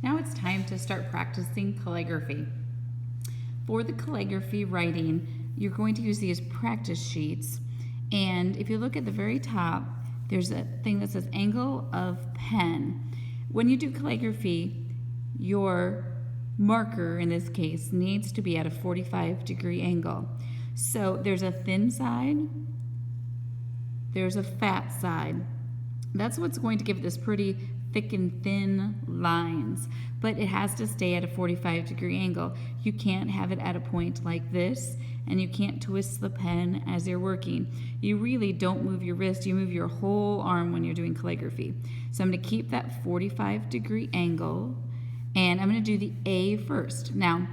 Now it's time to start practicing calligraphy. For the calligraphy writing, you're going to use these practice sheets. And if you look at the very top, there's a thing that says angle of pen. When you do calligraphy, your marker, in this case, needs to be at a 45-degree angle. So there's a thin side, there's a fat side. That's what's going to give it this pretty thick and thin lines, but it has to stay at a 45-degree angle. You can't have it at a point like this, and you can't twist the pen as you're working. You really don't move your wrist, you move your whole arm when you're doing calligraphy. So I'm going to keep that 45-degree angle, and I'm going to do the A first. Now,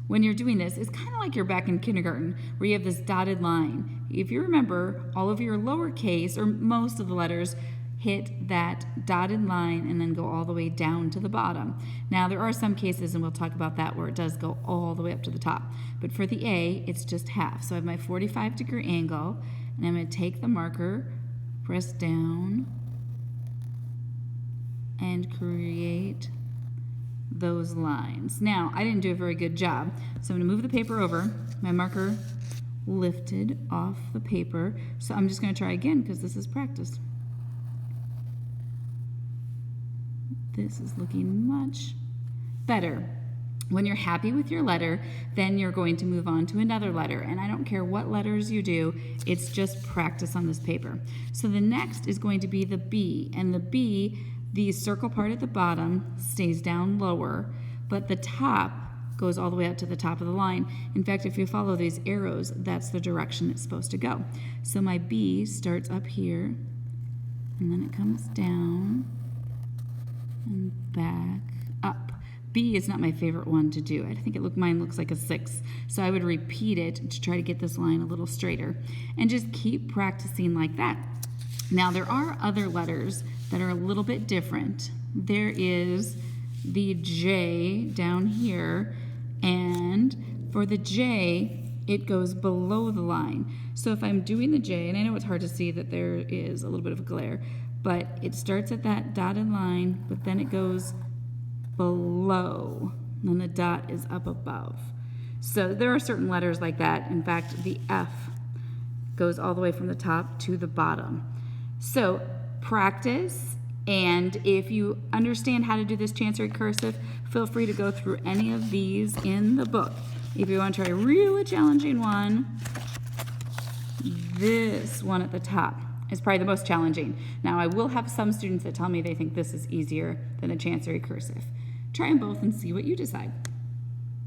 when you're doing this, it's kind of like you're back in kindergarten where you have this dotted line. If you remember, all of your lowercase, or most of the letters, hit that dotted line and then go all the way down to the bottom. Now, there are some cases, and we'll talk about that, where it does go all the way up to the top. But for the A, it's just half. So I have my 45-degree angle, and I'm going to take the marker, press down, and create those lines. Now, I didn't do a very good job, so I'm going to move the paper over. My marker lifted off the paper, so I'm just going to try again because this is practice. This is looking much better. When you're happy with your letter, then you're going to move on to another letter, and I don't care what letters you do, it's just practice on this paper. So the next is going to be the B, and the B, the circle part at the bottom stays down lower, but the top goes all the way up to the top of the line. In fact, if you follow these arrows, that's the direction it's supposed to go. So my B starts up here, and then it comes down and back up. B is not my favorite one to do. I think mine looks like a 6. So I would repeat it to try to get this line a little straighter, and just keep practicing like that. Now, there are other letters that are a little bit different. There is the J down here, and for the J, it goes below the line. So if I'm doing the J, and I know it's hard to see that there is a little bit of a glare, but it starts at that dotted line, but then it goes below, and then the dot is up above. So there are certain letters like that. In fact, the F goes all the way from the top to the bottom. So practice, and if you understand how to do this chancery cursive, feel free to go through any of these in the book. If you want to try a really challenging one, this one at the top is probably the most challenging. Now, I will have some students that tell me they think this is easier than the chancery cursive. Try them both and see what you decide.